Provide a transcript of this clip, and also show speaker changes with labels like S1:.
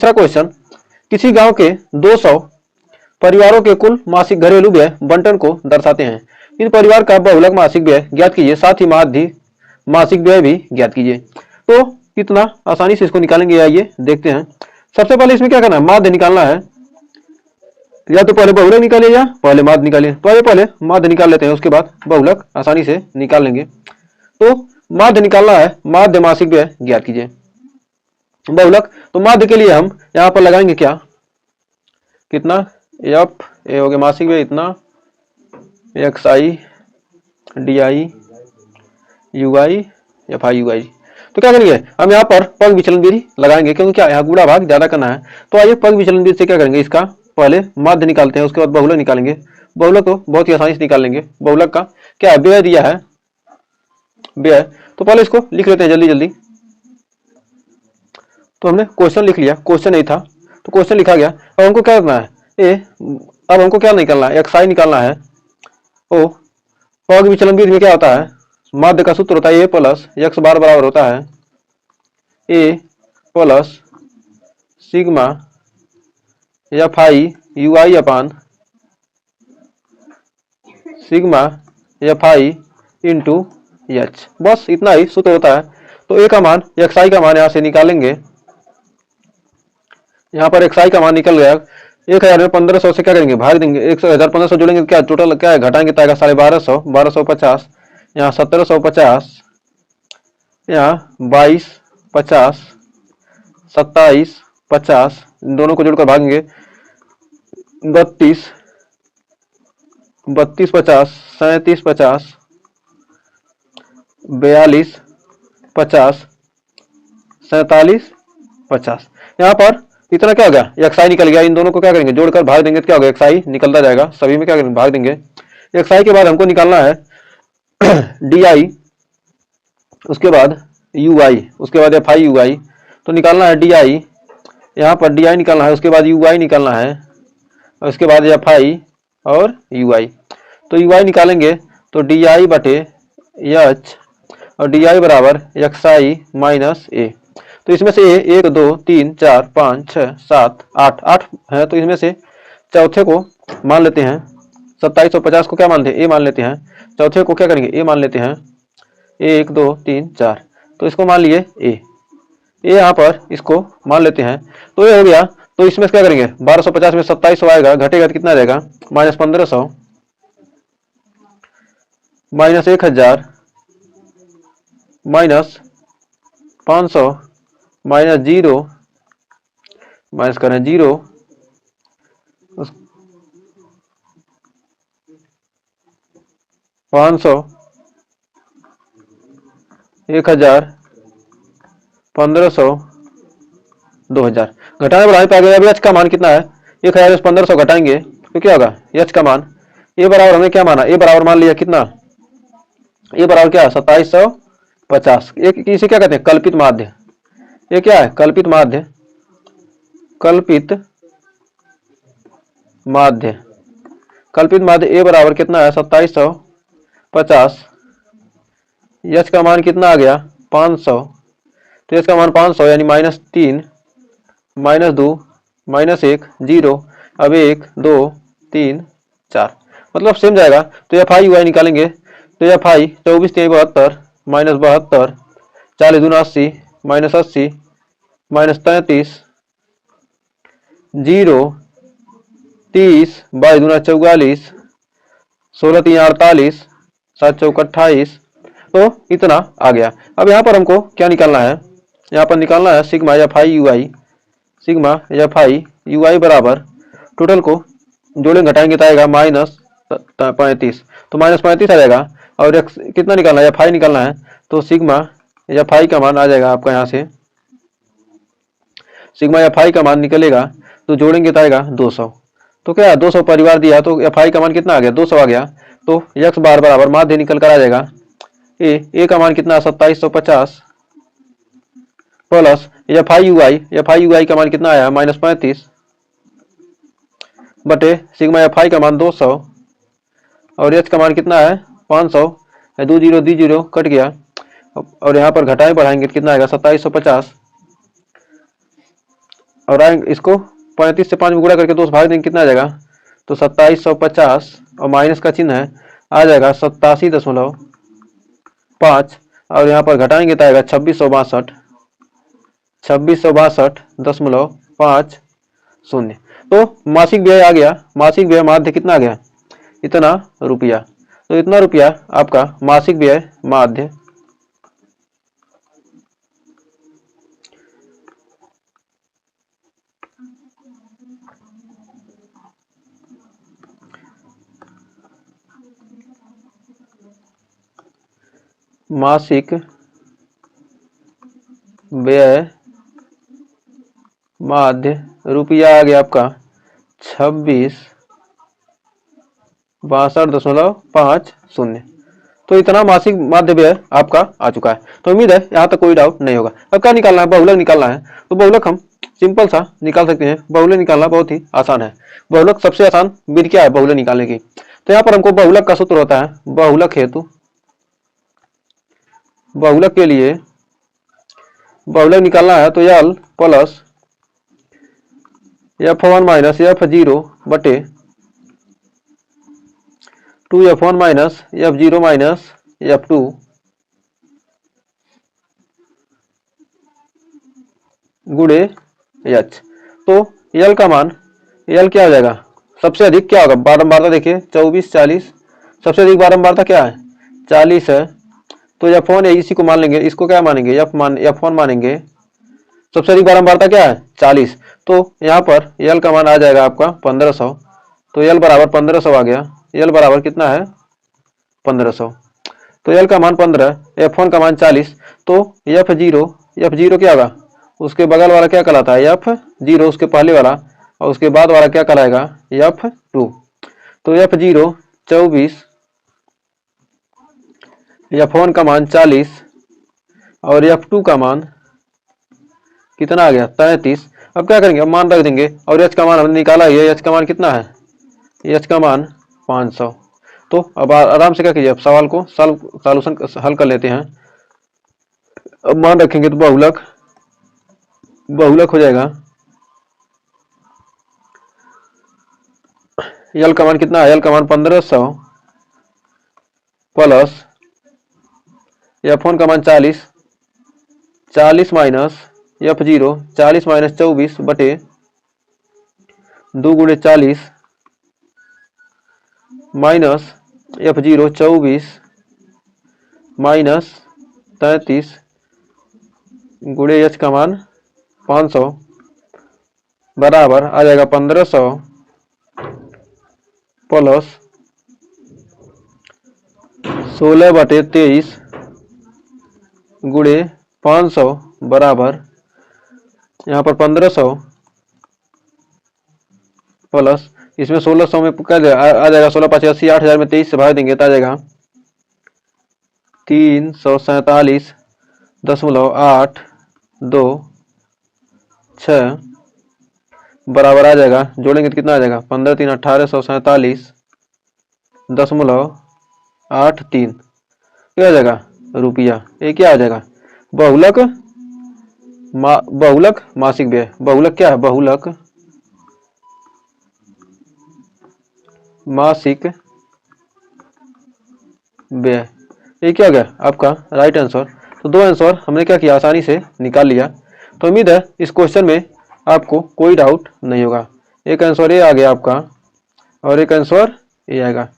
S1: दूसरा क्वेश्चन, किसी गांव के 200 परिवारों के कुल मासिक घरेलू व्यय बंटन को दर्शाते हैं। इन परिवार का बहुलक मासिक व्यय ज्ञात कीजिए, साथ ही माध्य मासिक व्यय भी ज्ञात कीजिए। तो कितना आसानी से इसको निकालेंगे, आइए देखते हैं। सबसे पहले इसमें क्या करना है, माध्य निकालना है। या तो पहले बहुलक निकालिए या पहले माध्य निकालिए। पहले माध्य निकाल लेते हैं, उसके बाद बहुलक आसानी से निकाल लेंगे। तो माध्य निकालना है, माध्य मासिक व्यय ज्ञात कीजिए। बहुलक, तो माध्य के लिए हम यहां पर लगाएंगे क्या, कितना, एफ ए हो गया मासिक व्यय इतना, X I D I U I F I U I. तो क्या करेंगे हम यहाँ पर पग विचलन विधि लगाएंगे, क्योंकि क्या यहाँ गुणा भाग ज्यादा करना है। तो आइए पग विचलन विधि से क्या करेंगे, इसका पहले माध्य निकालते हैं, उसके बाद बहुलक निकालेंगे। बहुलक को बहुत ही आसानी से निकाल लेंगे। बहुलक का क्या व्यय दिया है, व्यय, तो पहले इसको लिख लेते हैं जल्दी जल्दी। तो हमने क्वेश्चन लिख लिया, क्वेश्चन नहीं था तो क्वेश्चन लिखा गया। अब हमको क्या करना है, अब हमको क्या निकालना है, एक्स आई निकालना है। ओ पग विचलन विधि में क्या होता है, माध्य का सूत्र होता है ए प्लस एक्स बार बराबर होता है A plus sigma F I U I upon sigma F I into H, बस इतना ही सूत्र होता है। तो ए का मान, एक्स आई का मान यहां से निकालेंगे। यहाँ पर एक्स आई का मान निकल गया। 1000 में 1500 से क्या करेंगे, भाग देंगे। 1500 जोड़ेंगे, क्या टोटल क्या है, घटाएंगे तो आएगा 1250, 1250, यहाँ 1750, यहाँ 2250, 2750, दोनों को जोड़कर भागेंगे 32, 3250, 3750, 4250, 4750। यहाँ पर इतना क्या हो गया, एक्स आई निकल गया। इन दोनों को क्या करेंगे, जोड़कर भाग देंगे तो क्या होगा, एक्स आई निकलता जाएगा। सभी में क्या करेंगे, भाग देंगे। एक्स आई के बाद हमको निकालना है डी आई, उसके बाद यू आई, उसके बाद एफ आई यू आई। तो निकालना है डी आई, यहाँ पर डी आई निकालना है, उसके बाद यू आई निकालना है, और उसके बाद एफ आई और यू आई। तो यू आई निकालेंगे तो डी आई बटे एच, और डी आई बराबर एक्स आई माइनस ए। तो इसमें से 1 2 3 4 5 6 7 8 8 है, तो इसमें से चौथे को मान लेते हैं। 2750 को क्या मानते हैं, ए मान लेते हैं। चौथे को क्या करेंगे, ए मान लेते हैं। 1 2 3 4, तो इसको मान लिए ए यहाँ पर इसको मान लेते हैं। तो ये हो गया। तो इसमें से क्या करेंगे, 1250 में 2700 आएगा, घटेगा तो कितना रहेगा, minus 1500, minus 1000, minus 500, minus 0, minus करें 0, 500, 1000, 1500, 2000। घटाने बढ़ाने पे आ गया। अभी एच का मान कितना है, 1000 में 1500 घटाएंगे तो क्या होगा, एच का मान, ए बराबर हमने क्या माना, ए बराबर मान लिया कितना, ए बराबर क्या 2750। एक इसे क्या कहते हैं, कल्पित माध्य। ये क्या है, कल्पित माध्य, कल्पित माध्य, कल्पित माध्य। ए बराबर कितना है 2750, एच का मान कितना आ गया 500। तो एच का मान 500 यानी -3, -2, -1, 0। अब 1 2 3 4 मतलब सेम जाएगा। तो एफ आई यू आई निकालेंगे। तो एफ आई 24 3 72, -72, 40 दूना 80, -80, -33, 0, 30, 22 दूना 44, 16 3 48, 7 चौक 28। तो इतना आ गया। अब यहाँ पर हमको क्या निकालना है, यहाँ पर निकालना है sigma F I U I, sigma F I U I बराबर टोटल को जोड़ेंगे घटाएंगे तो आएगा -35। तो -35 आ जाएगा। और एक्स कितना निकालना है, एफ आई निकालना है। तो सिग्मा एफ आई का मान आ जाएगा आपका, यहाँ से सिग्मा एफ आई का मान निकलेगा तो जोड़ेंगे तो आएगा 200। तो क्या 200 परिवार दिया, तो एफ आई का मान कितना आ गया, 200 आ गया। तो एक्स बार बराबर माध्य निकल कर आ जाएगा। ए का मान कितना 2750 plus F I U I, F I U I का मान कितना आया -35 बटे सिग्मा एफ आई का मान 200, और एच का मान कितना है 500, 2 0 दी 0 कट गया। और यहाँ पर घटाएं बढ़ाएंगे कितना आएगा 2750, और इसको 35 से 5 में गुणा करके 2 से भाग देंगे, कितना आ जाएगा, तो 2750 और माइनस का चिन्ह है, आ जाएगा 87.5 और यहाँ पर घटाएंगे तो आएगा 2662 तो मासिक व्यय आ गया, मासिक व्यय माध्य कितना आ गया, इतना रुपया। तो इतना रुपया आपका मासिक व्यय माध्य मासिक व्यय माध्य रुपया आ गया आपका 2662.50। तो इतना मासिक माध्य व्यय आपका आ चुका है। तो उम्मीद है यहाँ तक कोई डाउट नहीं होगा। अब क्या निकालना है, बहुलक निकालना है। तो बहुलक हम सिंपल सा निकाल सकते हैं। बहुलक निकालना बहुत ही आसान है। बहुलक सबसे आसान विधि क्या है बहुलक निकालने की, तो यहाँ पर हमको बहुलक का सूत्र होता है, बहुलक हेतु, बहुलक के लिए बहुलक निकालना है तो यल प्लस F1 माइनस F0 बटे 2F1 minus F0 minus F2 गुणे H। तो यल का मान, यल क्या हो जाएगा, सबसे अधिक क्या होगा, बारंबारता देखिए 24 40, सबसे अधिक बारंबारता क्या है 40 है। तो F1 है, इसी को मान लेंगे, इसको क्या मानेंगे F1 मानेंगे। सबसे अधिक बारंबारता क्या है 40। तो यहाँ पर यल का मान आ जाएगा आपका 1500। तो यल बराबर 1500 आ गया। यल बराबर कितना है 1500। तो यल का मान 15, F1 का मान 40। तो F0 क्या होगा, उसके बगल वाला क्या कहलाता है F0, उसके पहले वाला, और उसके बाद वाला क्या कहलाएगा F2। तो F0 24, F1 का मान 40 और F2 का मान कितना आ गया 33। अब क्या करेंगे, अब मान रख देंगे और H का मान हमने निकाला है, H का मान कितना है, H का मान 500। तो अब आराम से क्या कीजिए, अब सवाल को सॉल्यूशन हल कर लेते हैं। अब मान रखेंगे तो बहुलक हो जाएगा, यल का मान कितना है, यल का मान 1500 प्लस F1 का मान 40 माइनस F0 40 माइनस 24 बटे 2 गुणे 40 माइनस F0 24 माइनस 33 गुणे H का मान 500 बराबर आ जाएगा 1500 प्लस 16/23 गुणे 500 बराबर यहाँ पर 1500 प्लस इसमें 1600 में क्या आ जाएगा, 16 5 80, 8000 में 23 से भाग देंगे तो आ जाएगा 347.826 बराबर आ जाएगा, जोड़ेंगे तो कितना आ जाएगा 15 3 1847.83 क्या आ जाएगा रुपया। ये क्या आ जाएगा बहुलक बहुलक मासिक व्यय। बहुलक क्या है, बहुलक मासिक व्यय। ये क्या हो गया आपका राइट आंसर। तो दो आंसर हमने क्या किया, आसानी से निकाल लिया। तो उम्मीद है इस क्वेश्चन में आपको कोई डाउट नहीं होगा। एक आंसर ये आ गया आपका और एक आंसर ये आएगा।